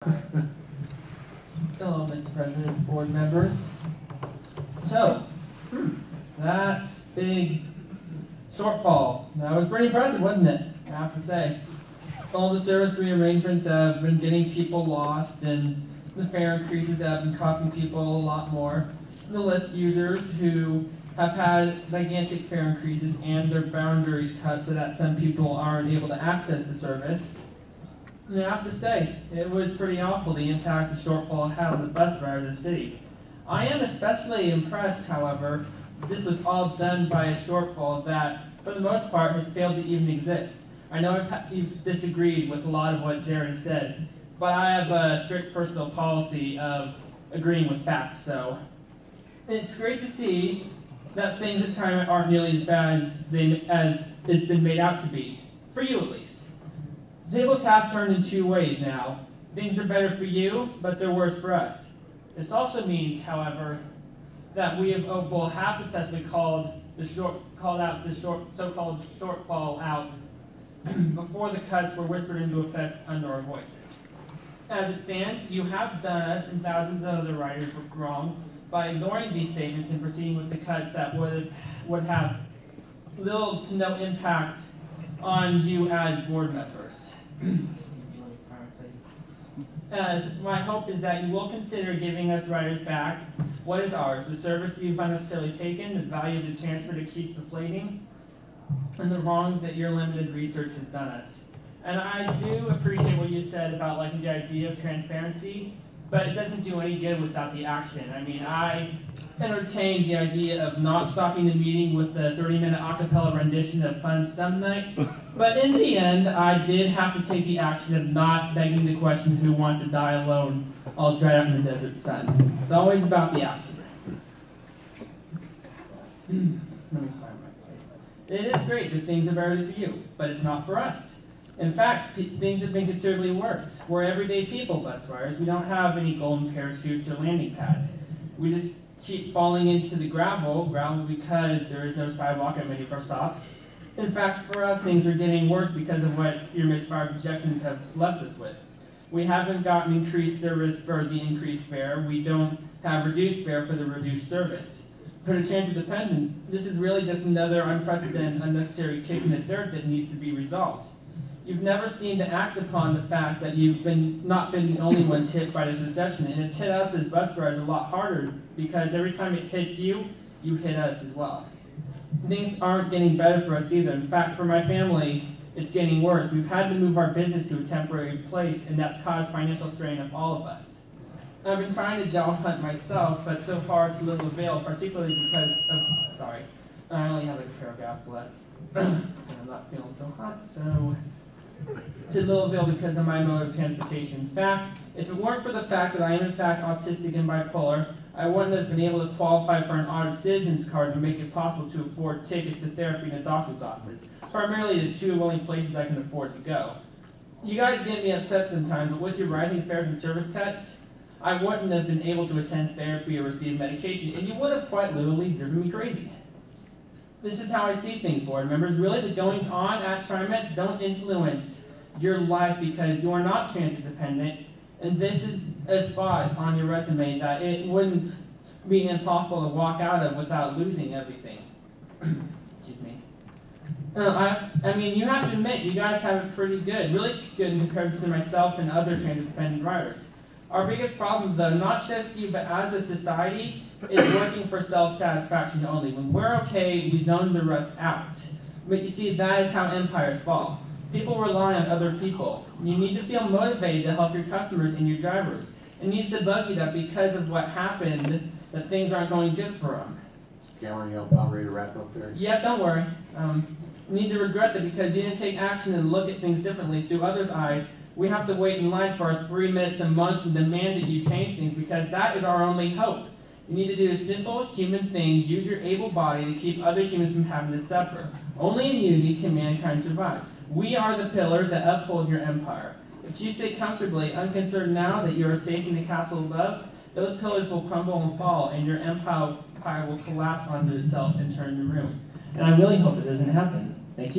Hello, Mr. President, board members. So, that big shortfall, that was pretty impressive, wasn't it? I have to say. All the service rearrangements that have been getting people lost, and the fare increases that have been costing people a lot more. The Lyft users who have had gigantic fare increases and their boundaries cut so that some people aren't able to access the service. And I have to say, it was pretty awful the impact the shortfall had on the bus drivers of the city. I am especially impressed, however, that this was all done by a shortfall that, for the most part, has failed to even exist. I know you've disagreed with a lot of what Jared said, but I have a strict personal policy of agreeing with facts, so it's great to see that things at TriMet aren't nearly as bad as it's been made out to be, for you at least. The tables have turned in two ways now. Things are better for you, but they're worse for us. This also means, however, that we have successfully called out the so-called shortfall out before the cuts were whispered into effect under our voices. As it stands, you have done us and thousands of other writers wrong by ignoring these statements and proceeding with the cuts that would have little to no impact on you as board members. As my hope is that you will consider giving us writers back what is ours, the service you've unnecessarily taken, the value of the transfer that keeps deflating, and the wrongs that your limited research has done us. And I do appreciate what you said about liking the idea of transparency, but it doesn't do any good without the action. I mean, I entertained the idea of not stopping the meeting with a 30-minute a cappella rendition of Fun some nights, but in the end, I did have to take the action of not begging the question, who wants to die alone, all dried out in the desert sun. It's always about the action. Let me find my place. It is great that things are better for you, but it's not for us. In fact, things have been considerably worse. We're everyday people, bus riders. We don't have any golden parachutes or landing pads. We just keep falling into the gravel because there is no sidewalk at many of our stops. In fact, for us, things are getting worse because of what your misfired projections have left us with. We haven't gotten increased service for the increased fare. We don't have reduced fare for the reduced service. For the transit dependent, this is really just another unprecedented, unnecessary kick in the dirt that needs to be resolved. You've never seemed to act upon the fact that you've not been the only ones hit by this recession, and it's hit us as bus drivers a lot harder because every time it hits you, you hit us as well. Things aren't getting better for us either. In fact, for my family, it's getting worse. We've had to move our business to a temporary place, and that's caused financial strain on all of us. I've been trying to job hunt myself, but so far to little avail, particularly because of, I only have a pair of gas left, and I'm not feeling so hot, so to little avail because of my mode of transportation. In fact, if it weren't for the fact that I am in fact autistic and bipolar, I wouldn't have been able to qualify for an Honored Citizens card to make it possible to afford tickets to therapy in a doctor's office, primarily the two only places I can afford to go. You guys get me upset sometimes, but with your rising fares and service cuts, I wouldn't have been able to attend therapy or receive medication, and you would have quite literally driven me crazy. This is how I see things, board members. Really, the goings-on at TriMet don't influence your life because you are not transit dependent, and this is a spot on your resume that it wouldn't be impossible to walk out of without losing everything. Excuse me. I mean, you have to admit, you guys have it pretty good, really good in comparison to myself and other transit dependent riders. Our biggest problem, though, not just you, but as a society, is working for self-satisfaction only. When we're okay, we zone the rest out. But you see, that is how empires fall. People rely on other people. You need to feel motivated to help your customers and your drivers. It needs to bug you that because of what happened, that things aren't going good for them. Cameron, you about ready to wrap up there? Yeah, don't worry. You need to regret that because you didn't take action and look at things differently through others' eyes. We have to wait in line for our 3 minutes a month and demand that you change things because that is our only hope. You need to do a simple human thing, use your able body to keep other humans from having to suffer. Only in unity can mankind survive. We are the pillars that uphold your empire. If you sit comfortably, unconcerned now that you are safe in the castle above, those pillars will crumble and fall, and your empire will collapse onto itself and turn to ruins. And I really hope it doesn't happen. Thank you.